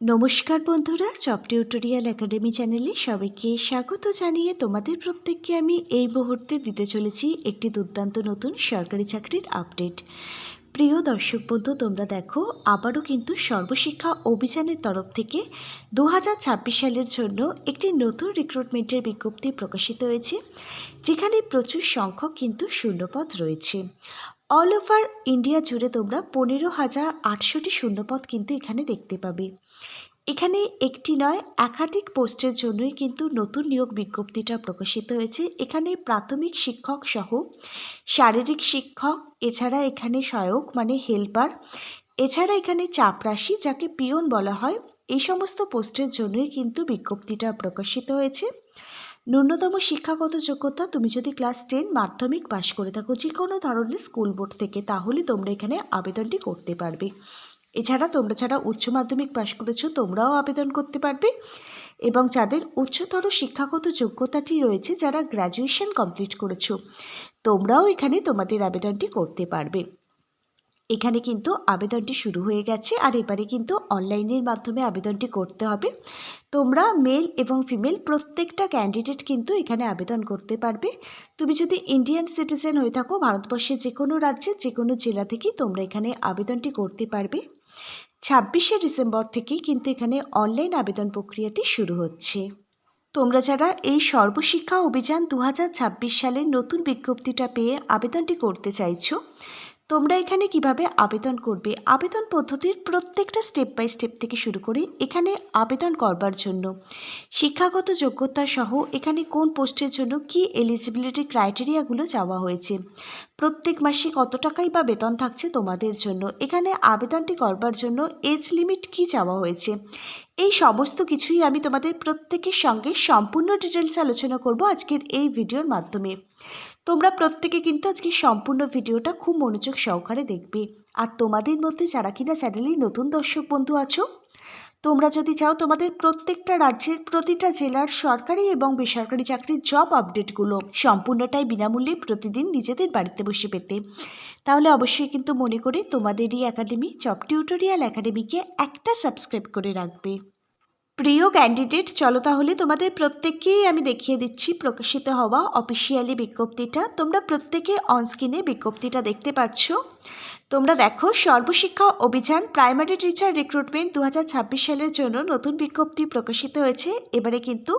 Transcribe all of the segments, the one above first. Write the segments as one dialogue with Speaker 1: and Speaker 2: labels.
Speaker 1: নমস্কার বন্ধুরা, job tutorial academy চ্যানেলে সবাইকে স্বাগত জানিয়ে তোমাদের প্রত্যেককে আমি এই মুহূর্তে দিতে চলেছি একটি দুর্দান্ত নতুন সরকারি চাকরির আপডেট। প্রিয় দর্শক বন্ধু, তোমরা দেখো আবারও কিন্তু সর্বশিক্ষা অভিযানের তরফ থেকে 2026 সালের জন্য একটি নতুন রিক্রুটমেন্টের বিজ্ঞপ্তি প্রকাশিত হয়েছে, যেখানে প্রচুর সংখ্যক কিন্তু শূন্যপদ রয়েছে। অল ওভার ইন্ডিয়া জুড়ে তোমরা 15,800টি শূন্যপদ কিন্তু এখানে দেখতে পাবে। এখানে একটি নয়, একাধিক পোস্টের জন্যই কিন্তু নতুন নিয়োগ বিজ্ঞপ্তিটা প্রকাশিত হয়েছে। এখানে প্রাথমিক শিক্ষক সহ শারীরিক শিক্ষক, এছাড়া এখানে সহায়ক মানে হেল্পার, এছাড়া এখানে চাপরাশি যাকে পিয়ন বলা হয়, এই সমস্ত পোস্টের জন্যই কিন্তু বিজ্ঞপ্তিটা প্রকাশিত হয়েছে। ন্যূনতম শিক্ষাগত যোগ্যতা, তুমি যদি ক্লাস 10 মাধ্যমিক পাশ করে থাকো যে কোনো ধরনের স্কুল বোর্ড থেকে, তাহলে তোমরা এখানে আবেদনটি করতে পারবে। এছাড়া তোমরা যারা উচ্চ মাধ্যমিক পাশ করেছো তোমরাও আবেদন করতে পারবে, এবং যাদের উচ্চতর শিক্ষাগত যোগ্যতাটি রয়েছে, যারা গ্র্যাজুয়েশন কমপ্লিট করেছো, তোমরাও এখানে তোমাদের আবেদনটি করতে পারবে। এখানে কিন্তু আবেদনটি শুরু হয়ে গেছে, আর এবারে কিন্তু অনলাইনের মাধ্যমে আবেদনটি করতে হবে। তোমরা মেল এবং ফিমেল প্রত্যেকটা ক্যান্ডিডেট কিন্তু এখানে আবেদন করতে পারবে। তুমি যদি ইন্ডিয়ান সিটিজেন হয়ে থাকো, ভারতবর্ষের যে কোনো রাজ্যে যে কোনো জেলা থেকেই তোমরা এখানে আবেদনটি করতে পারবে। 26শে ডিসেম্বর থেকেই কিন্তু এখানে অনলাইন আবেদন প্রক্রিয়াটি শুরু হচ্ছে। তোমরা যারা এই সর্বশিক্ষা অভিযান 2026 সালের নতুন বিজ্ঞপ্তিটা পেয়ে আবেদনটি করতে চাইছো, তোমরা এখানে কিভাবে আবেদন করবে, আবেদন পদ্ধতির প্রত্যেকটা স্টেপ বাই স্টেপ থেকে শুরু করে এখানে আবেদন করবার জন্য শিক্ষাগত যোগ্যতা সহ এখানে কোন পোস্টের জন্য কি এলিজিবিলিটি ক্রাইটেরিয়াগুলো চাওয়া হয়েছে, প্রত্যেক মাসে কত টাকাই বা বেতন থাকছে তোমাদের জন্য, এখানে আবেদনটি করবার জন্য এজ লিমিট কি চাওয়া হয়েছে, এই সমস্ত কিছুই আমি তোমাদের প্রত্যেকের সঙ্গে সম্পূর্ণ ডিটেলস আলোচনা করব আজকের এই ভিডিওর মাধ্যমে। তোমরা প্রত্যেকে কিন্তু আজকে সম্পূর্ণ ভিডিওটা খুব মনোযোগ সহকারে দেখবে। আর তোমাদের মধ্যে যারা কিনা চ্যানেলে নতুন দর্শক বন্ধু আছো, তোমরা যদি চাও তোমাদের প্রত্যেকটা রাজ্যের প্রতিটা জেলার সরকারি এবং বেসরকারি চাকরির জব আপডেটগুলো সম্পূর্ণটাই বিনামূল্যে প্রতিদিন নিজেদের বাড়িতে বসে পেতে, তাহলে অবশ্যই কিন্তু মনে করে তোমাদের এই একাডেমি জব টিউটোরিয়াল একাডেমিকে একটা সাবস্ক্রাইব করে রাখবে। প্রিয় ক্যান্ডিডেট, চলো তাহলে তোমাদের প্রত্যেককেই আমি দেখিয়ে দিচ্ছি প্রকাশিত হওয়া অফিসিয়ালি বিজ্ঞপ্তিটা। তোমরা প্রত্যেকে অনস্ক্রিনে বিজ্ঞপ্তিটা দেখতে পাচ্ছ। তোমরা দেখো, Sarva Shiksha Abhiyan primary teacher recruitment 2026 সালের জন্য নতুন বিজ্ঞপ্তি প্রকাশিত হয়েছে। এবারে কিন্তু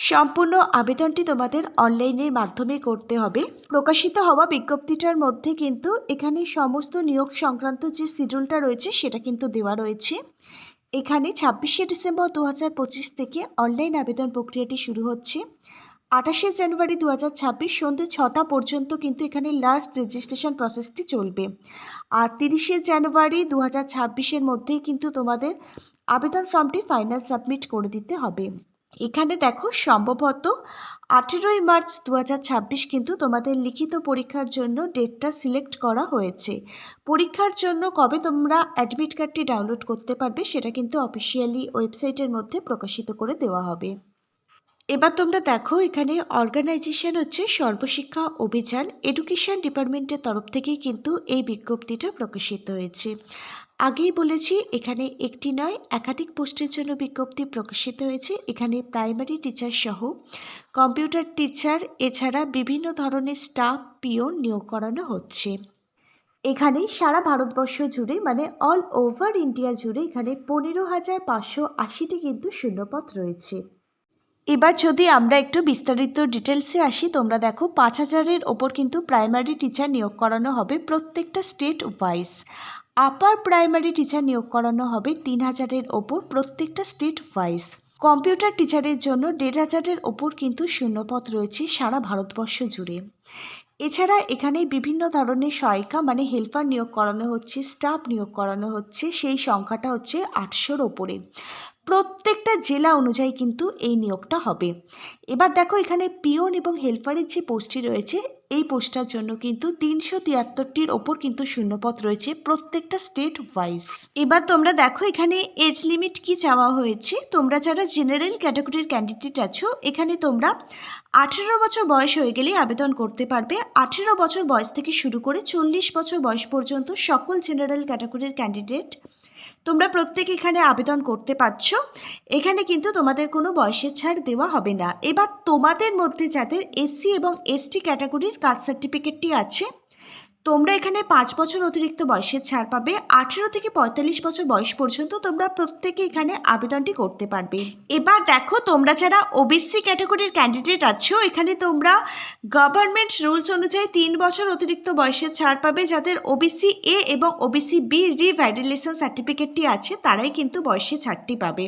Speaker 1: সম্পূর্ণ আবেদনটি তোমাদের অনলাইনের মাধ্যমে করতে হবে। প্রকাশিত হওয়া বিজ্ঞপ্তিটার মধ্যে কিন্তু এখানে সমস্ত নিয়োগ সংক্রান্ত যে শিডিউলটা রয়েছে সেটা কিন্তু দেওয়া রয়েছে। এখানে 26শে ডিসেম্বর 2025 থেকে অনলাইন আবেদন প্রক্রিয়াটি শুরু হচ্ছে। 28শে জানুয়ারি 2026 সন্ধ্যে 6টা পর্যন্ত কিন্তু এখানে লাস্ট রেজিস্ট্রেশন প্রসেসটি চলবে। আর 30শে জানুয়ারি 2026-এর মধ্যেই কিন্তু তোমাদের আবেদন ফর্মটি ফাইনাল সাবমিট করে দিতে হবে। এখানে দেখো, সম্ভবত 18ই মার্চ 2026 কিন্তু তোমাদের লিখিত পরীক্ষার জন্য ডেটটা সিলেক্ট করা হয়েছে। পরীক্ষার জন্য কবে তোমরা অ্যাডমিট কার্ডটি ডাউনলোড করতে পারবে সেটা কিন্তু অফিসিয়ালি ওয়েবসাইটের মধ্যে প্রকাশিত করে দেওয়া হবে। এবার তোমরা দেখো, এখানে অর্গানাইজেশন হচ্ছে সর্বশিক্ষা অভিযান, এডুকেশন ডিপার্টমেন্টের তরফ থেকেই কিন্তু এই বিজ্ঞপ্তিটা প্রকাশিত হয়েছে। আগেই বলেছি, এখানে একটি নয় একাধিক পোস্টের জন্য বিজ্ঞপ্তি প্রকাশিত হয়েছে। এখানে প্রাইমারি টিচার সহ কম্পিউটার টিচার, এছাড়া বিভিন্ন ধরনের স্টাফ, পিয়ন নিয়োগ করানো হচ্ছে। এখানে সারা ভারতবর্ষ জুড়ে মানে অল ওভার ইন্ডিয়া জুড়ে এখানে 15,580টি কিন্তু শূন্যপদ রয়েছে। এবার যদি আমরা একটু বিস্তারিত ডিটেলসে আসি, তোমরা দেখো 5,000-এর ওপর কিন্তু প্রাইমারি টিচার নিয়োগ করানো হবে প্রত্যেকটা state wise. Upper primary teacher নিয়োগ করানো হবে 3,000-এর ওপর প্রত্যেকটা স্টেট ওয়াইজ। কম্পিউটার টিচারের জন্য 1,500-এর ওপর কিন্তু শূন্যপদ রয়েছে সারা ভারতবর্ষ জুড়ে। এছাড়া এখানে বিভিন্ন ধরনের সহায়িকা মানে হেল্পার নিয়োগ করানো হচ্ছে, স্টাফ নিয়োগ করানো হচ্ছে, সেই সংখ্যাটা হচ্ছে 800-র ওপরে। প্রত্যেকটা জেলা অনুযায়ী কিন্তু এই নিয়োগটা হবে। এবার দেখো, এখানে পিয়ন এবং হেল্পারের যে পোস্টটি রয়েছে, এই পোস্টটার জন্য কিন্তু 373-টির ওপর কিন্তু শূন্যপদ রয়েছে প্রত্যেকটা স্টেট ওয়াইজ। এবার তোমরা দেখো, এখানে এজ লিমিট কি চাওয়া হয়েছে। তোমরা যারা জেনারেল ক্যাটাগরির ক্যান্ডিডেট আছো, এখানে তোমরা 18 বছর বয়স হয়ে গেলে আবেদন করতে পারবে। 18 বছর বয়স থেকে শুরু করে 40 বছর বয়স পর্যন্ত সকল জেনারেল ক্যাটাগরির ক্যান্ডিডেট তোমরা প্রত্যেকে এখানে আবেদন করতে পারছো। এখানে কিন্তু তোমাদের কোনো বয়সের ছাড় দেওয়া হবে না। এবার তোমাদের মধ্যে যাদের এসসি এবং এসটি ক্যাটাগরির কাস্ট সার্টিফিকেটটি আছে, তোমরা এখানে 5 বছর অতিরিক্ত বয়সের ছাড় পাবে। 18 থেকে 45 বছর বয়স পর্যন্ত তোমরা প্রত্যেকে এখানে আবেদনটি করতে পারবে। এবার দেখো, তোমরা যারা ওবিসি ক্যাটাগরির ক্যান্ডিডেট আছো, এখানে তোমরা গভর্নমেন্ট রুলস অনুযায়ী 3 বছর অতিরিক্ত বয়সের ছাড় পাবে। যাদের ওবিসি এ এবং ওবিসি বি রিভ্যালিডেশন সার্টিফিকেটটি আছে, তারাই কিন্তু বয়সের ছাড়টি পাবে।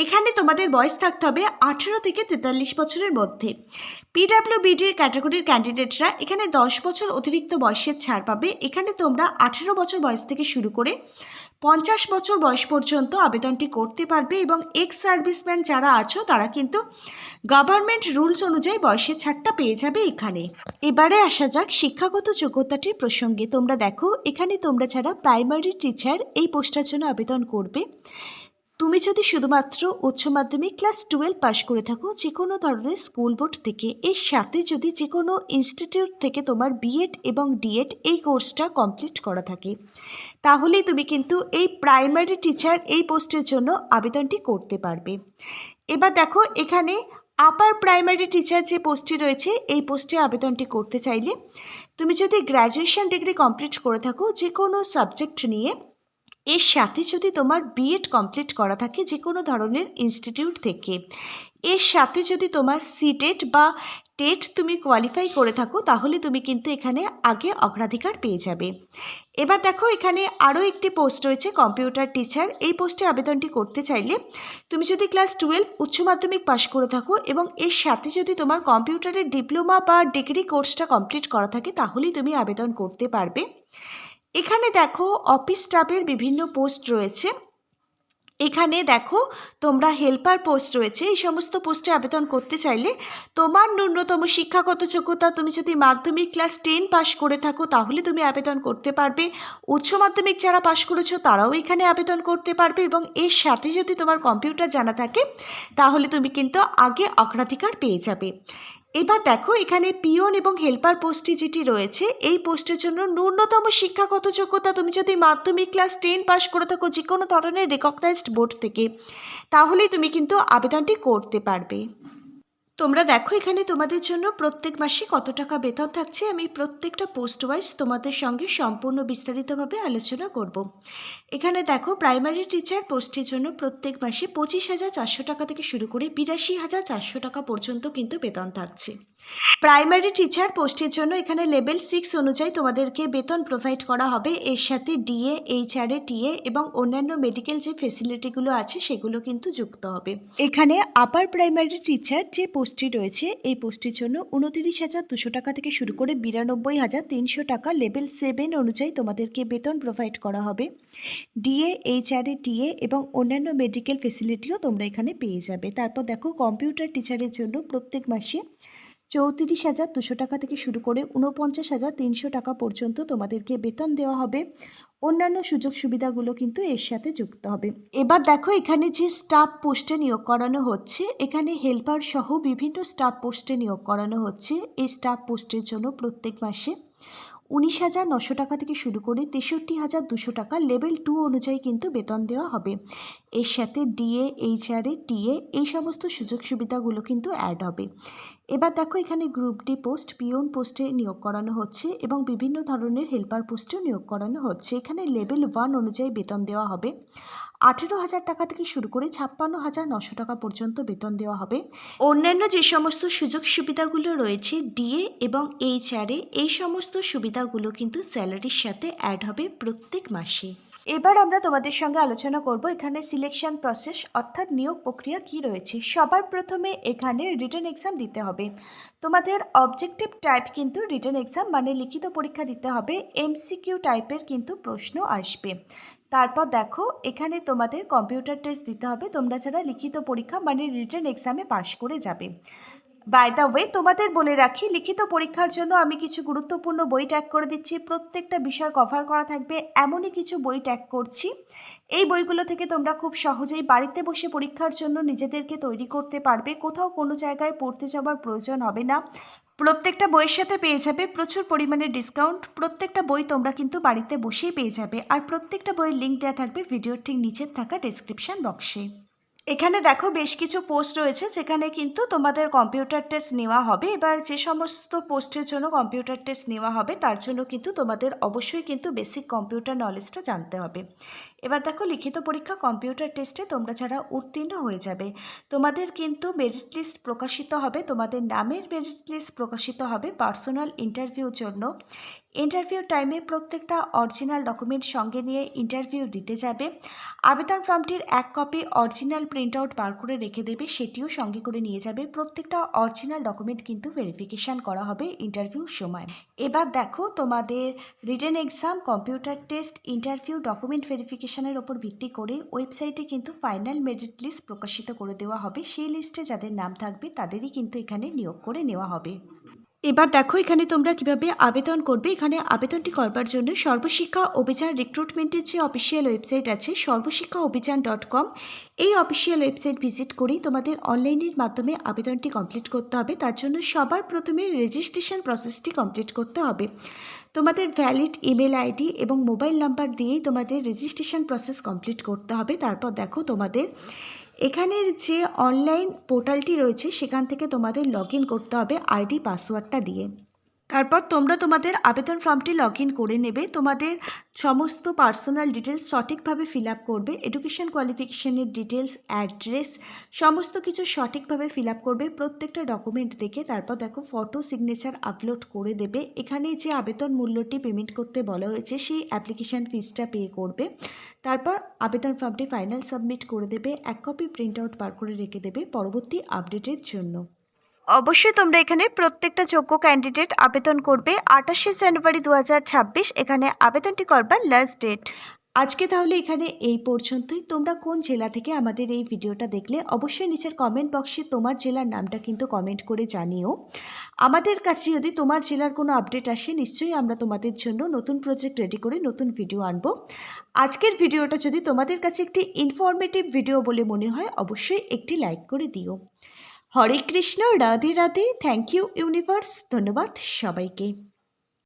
Speaker 1: এখানে তোমাদের বয়স থাকতে হবে 18 থেকে 43 বছরের মধ্যে। পিডাব্লিউবিডির ক্যাটাগরির ক্যান্ডিডেটরা এখানে 10 বছর অতিরিক্ত বয়সের ছাড় পাবে। এখানে তোমরা 18 বছর বয়স থেকে শুরু করে 50 বছর বয়স পর্যন্ত আবেদনটি করতে পারবে এবং এক্স সার্ভিসম্যান যারা আছো তারা কিন্তু গভর্নমেন্ট রুলস অনুযায়ী বয়সের ছাড়টা পেয়ে যাবে এখানে। এবারে আসা যাক শিক্ষাগত যোগ্যতাটির প্রসঙ্গে। তোমরা দেখো, এখানে তোমরা যারা প্রাইমারি টিচার এই পোস্টটার জন্য আবেদন করবে, তুমি যদি শুধুমাত্র উচ্চ মাধ্যমিক ক্লাস 12 পাস করে থাকো যে কোনো ধরনের স্কুল বোর্ড থেকে, এর সাথে যদি যে কোনো ইনস্টিটিউট থেকে তোমার বিএড এবং ডিএড এই কোর্সটা কমপ্লিট করা থাকে, তাহলেই তুমি কিন্তু এই প্রাইমারি টিচার এই পোস্টের জন্য আবেদনটি করতে পারবে। এবার দেখো, এখানে আপার প্রাইমারি টিচার যে পোস্টটি রয়েছে, এই পোস্টে আবেদনটি করতে চাইলে তুমি যদি গ্র্যাজুয়েশন ডিগ্রি কমপ্লিট করে থাকো যে কোনো সাবজেক্ট নিয়ে, এর সাথে যদি তোমার বিএড কমপ্লিট করা থাকে যে কোনো ধরনের ইনস্টিটিউট থেকে, এর সাথে যদি তোমার সিটেট বা টেট তুমি কোয়ালিফাই করে থাকো, তাহলে তুমি কিন্তু এখানে আগে অগ্রাধিকার পেয়ে যাবে। এবার দেখো, এখানে আরও একটি পোস্ট রয়েছে কম্পিউটার টিচার। এই পোস্টে আবেদনটি করতে চাইলে তুমি যদি ক্লাস 12 উচ্চ মাধ্যমিক পাশ করে থাকো এবং এর সাথে যদি তোমার কম্পিউটারের ডিপ্লোমা বা ডিগ্রি কোর্সটা কমপ্লিট করা থাকে, তাহলেই তুমি আবেদন করতে পারবে। এখানে দেখো, অফিস স্টাফের বিভিন্ন পোস্ট রয়েছে। এখানে দেখো, তোমরা হেল্পার পোস্ট রয়েছে। এই সমস্ত পোস্টে আবেদন করতে চাইলে তোমার ন্যূনতম শিক্ষাগত যোগ্যতা, তুমি যদি মাধ্যমিক ক্লাস 10 পাস করে থাকো তাহলে তুমি আবেদন করতে পারবে। উচ্চ মাধ্যমিক যারা পাশ করেছো তারাও এখানে আবেদন করতে পারবে এবং এর সাথে যদি তোমার কম্পিউটার জানা থাকে, তাহলে তুমি কিন্তু আগে অগ্রাধিকার পেয়ে যাবে। এবার দেখো, এখানে পিওন এবং হেল্পার পোস্টটি যেটি রয়েছে, এই পোস্টের জন্য ন্যূনতম শিক্ষাগত যোগ্যতা, তুমি যদি মাধ্যমিক ক্লাস 10 পাস করে থাকো যে কোনো ধরনের রেকগনাইজড বোর্ড থেকে, তাহলেই তুমি কিন্তু আবেদনটি করতে পারবে। তোমরা দেখো, এখানে তোমাদের জন্য প্রত্যেক মাসে কত টাকা বেতন থাকছে আমি প্রত্যেকটা পোস্ট ওয়াইজ তোমাদের সঙ্গে সম্পূর্ণ বিস্তারিতভাবে আলোচনা করব। এখানে দেখো, প্রাইমারি টিচার পোস্টের জন্য প্রত্যেক মাসে 25,400 টাকা থেকে শুরু করে 82,400 টাকা পর্যন্ত কিন্তু বেতন থাকছে। প্রাইমারি টিচার পোস্টের জন্য এখানে লেভেল 6 অনুযায়ী তোমাদেরকে বেতন প্রোভাইড করা হবে। এর সাথে ডিএ, এইচআরএ, টিএ এবং অন্যান্য মেডিকেল যে ফেসিলিটিগুলো আছে সেগুলো কিন্তু যুক্ত হবে। এখানে আপার প্রাইমারি টিচার যে পোস্টটি রয়েছে, এই পোস্টের জন্য 29,200 টাকা থেকে শুরু করে 92,300 টাকা লেভেল 7 অনুযায়ী তোমাদেরকে বেতন প্রোভাইড করা হবে। ডিএ, এইচআরএ, টিএ এবং অন্যান্য মেডিকেল ফেসিলিটিও তোমরা এখানে পেয়ে যাবে। তারপর দেখো, কম্পিউটার টিচারের জন্য প্রত্যেক মাসে 34,200 টাকা থেকে শুরু করে 49,300 টাকা পর্যন্ত তোমাদেরকে বেতন দেওয়া হবে। অন্যান্য সুযোগ সুবিধাগুলো কিন্তু এর সাথে যুক্ত হবে। এবার দেখো, এখানে যে স্টাফ পোস্টে নিয়োগ করানো হচ্ছে, এখানে হেল্পার সহ বিভিন্ন স্টাফ পোস্টে নিয়োগ করানো হচ্ছে। এই স্টাফ পোস্টের জন্য প্রত্যেক মাসে 19,900 টাকা থেকে শুরু করে 63,200 টাকা লেভেল 2 অনুযায়ী কিন্তু বেতন দেওয়া হবে। এর সাথে ডিএ, এইচআরএ, টিএ এই সমস্ত সুযোগ সুবিধাগুলো কিন্তু অ্যাড হবে। এবার দেখো, এখানে গ্রুপ ডি পোস্ট, পিওন পোস্টে নিয়োগ করানো হচ্ছে এবং বিভিন্ন ধরনের হেল্পার পোস্টেও নিয়োগ করানো হচ্ছে। এখানে লেভেল 1 অনুযায়ী বেতন দেওয়া হবে। 18,000 টাকা থেকে শুরু করে 56,900 টাকা পর্যন্ত বেতন দেওয়া হবে। অন্যান্য যে সমস্ত সুযোগ সুবিধাগুলো রয়েছে ডিএ এবং এইচআরএ, এই সমস্ত সুবিধাগুলো কিন্তু স্যালারির সাথে অ্যাড হবে প্রত্যেক মাসে। এবার আমরা তোমাদের সঙ্গে আলোচনা করব এখানে সিলেকশন প্রসেস অর্থাৎ নিয়োগ প্রক্রিয়া কি রয়েছে। সবার প্রথমে এখানে রিটেন এক্সাম দিতে হবে। তোমাদের অবজেক্টিভ টাইপ কিন্তু রিটেন এক্সাম মানে লিখিত পরীক্ষা দিতে হবে। এমসিকিউ টাইপের কিন্তু প্রশ্ন আসবে। তারপর দেখো, এখানে তোমাদের কম্পিউটার টেস্ট দিতে হবে তোমরা যারা লিখিত পরীক্ষা মানে রিটেন এক্সামে পাশ করে যাবে। বাই দ্য ওয়ে, তোমাদের বলে রাখি, লিখিত পরীক্ষার জন্য আমি কিছু গুরুত্বপূর্ণ বই ট্যাগ করে দিচ্ছি। প্রত্যেকটা বিষয় কভার করা থাকবে, এমনই কিছু বই ট্যাগ করছি। এই বইগুলো থেকে তোমরা খুব সহজেই বাড়িতে বসে পরীক্ষার জন্য নিজেদেরকে তৈরি করতে পারবে। কোথাও কোনো জায়গায় পড়তে যাওয়ার প্রয়োজন হবে না। প্রত্যেকটা বইয়ের সাথে পেয়ে যাবে প্রচুর পরিমাণে ডিসকাউন্ট। প্রত্যেকটা বই তোমরা কিন্তু বাড়িতে বসেই পেয়ে যাবে, আর প্রত্যেকটা বইয়ের লিঙ্ক দেওয়া থাকবে ভিডিওর ঠিক নিচের থাকা ডেসক্রিপশন বক্সে। এখানে দেখো বেশ কিছু পোস্ট রয়েছে যেখানে কিন্তু তোমাদের কম্পিউটার টেস্ট নেওয়া হবে। এবার যে সমস্ত পোস্টের জন্য কম্পিউটার টেস্ট নেওয়া হবে তার জন্য কিন্তু তোমাদের অবশ্যই কিন্তু বেসিক কম্পিউটার নলেজটা জানতে হবে। এবার দেখো লিখিত পরীক্ষা কম্পিউটার টেস্টে তোমরা যারা উত্তীর্ণ হয়ে যাবে তোমাদের কিন্তু মেরিট লিস্ট প্রকাশিত হবে, তোমাদের নামের মেরিট লিস্ট প্রকাশিত হবে পার্সোনাল ইন্টারভিউর জন্য। ইন্টারভিউ টাইমে প্রত্যেকটা অরিজিনাল ডকুমেন্ট সঙ্গে নিয়ে ইন্টারভিউ দিতে যাবে। আবেদন ফর্মটির এক কপি অরিজিনাল প্রিন্ট আউট বার করে রেখে দেবে, সেটিও সঙ্গে করে নিয়ে যাবে। প্রত্যেকটা অরিজিনাল ডকুমেন্ট কিন্তু ভেরিফিকেশান করা হবে ইন্টারভিউর সময়। এবার দেখো তোমাদের written exam, computer test, interview, document ভেরিফিকেশানের ওপর ভিত্তি করে ওয়েবসাইটে কিন্তু ফাইনাল মেরিট লিস্ট প্রকাশিত করে দেওয়া হবে। সেই লিস্টে যাদের নাম থাকবে তাদেরই কিন্তু এখানে নিয়োগ করে নেওয়া হবে। এবার দেখো এখানে তোমরা কিভাবে আবেদন করবে। এখানে আবেদনটি করবার জন্য সর্বশিক্ষা অভিযান রিক্রুটমেন্টের যে অফিসিয়াল ওয়েবসাইট আছে সর্বশিক্ষাঅভিযান.com, এই অফিসিয়াল ওয়েবসাইট ভিজিট করেই তোমাদের অনলাইনের মাধ্যমে আবেদনটি কমপ্লিট করতে হবে। তার জন্য সবার প্রথমে রেজিস্ট্রেশন প্রসেসটি কমপ্লিট করতে হবে। তোমাদের ভ্যালিড ইমেল আইডি এবং মোবাইল নাম্বার দিয়েই তোমাদের রেজিস্ট্রেশন প্রসেস কমপ্লিট করতে হবে। তারপর দেখো তোমাদের এখানের যে অনলাইন পোর্টালটি রয়েছে সেখান থেকে তোমাদের লগ ইন করতে হবে আইডি পাসওয়ার্ডটা দিয়ে। তারপর তোমরা তোমাদের আবেদন ফর্মটি লগ ইন করে নেবে। তোমাদের সমস্ত পার্সোনাল ডিটেলস সঠিকভাবে ফিল আপ করবে। এডুকেশন কোয়ালিফিকেশনের ডিটেলস, অ্যাড্রেস, সমস্ত কিছু সঠিকভাবে ফিল আপ করবে প্রত্যেকটা ডকুমেন্ট দেখে। তারপর দেখো ফটো সিগনেচার আপলোড করে দেবে। এখানে যে আবেদন মূল্যটি পেমেন্ট করতে বলা হয়েছে সেই অ্যাপ্লিকেশান ফিসটা পে করবে। তারপর আবেদন ফর্মটি ফাইনাল সাবমিট করে দেবে, এক কপি প্রিন্ট আউট বার করে রেখে দেবে পরবর্তী আপডেটের জন্য। অবশ্যই তোমরা এখানে প্রত্যেকটা যোগ্য ক্যান্ডিডেট আবেদন করবে। 28শে জানুয়ারি 2026 এখানে আবেদনটি করবার লাস্ট ডেট। আজকে তাহলে এখানে এই পর্যন্তই। তোমরা কোন জেলা থেকে আমাদের এই ভিডিওটা দেখলে অবশ্যই নিচের কমেন্ট বক্সে তোমার জেলার নামটা কিন্তু কমেন্ট করে জানিও। আমাদের কাছে যদি তোমার জেলার কোনো আপডেট আসে নিশ্চয়ই আমরা তোমাদের জন্য নতুন প্রজেক্ট রেডি করে নতুন ভিডিও আনবো। আজকের ভিডিওটা যদি তোমাদের কাছে একটি ইনফরমেটিভ ভিডিও বলে মনে হয় অবশ্যই একটি লাইক করে দিও। Hare Krishna, Radhe Radhe, thank you universe, ধন্যবাদ সবাইকে।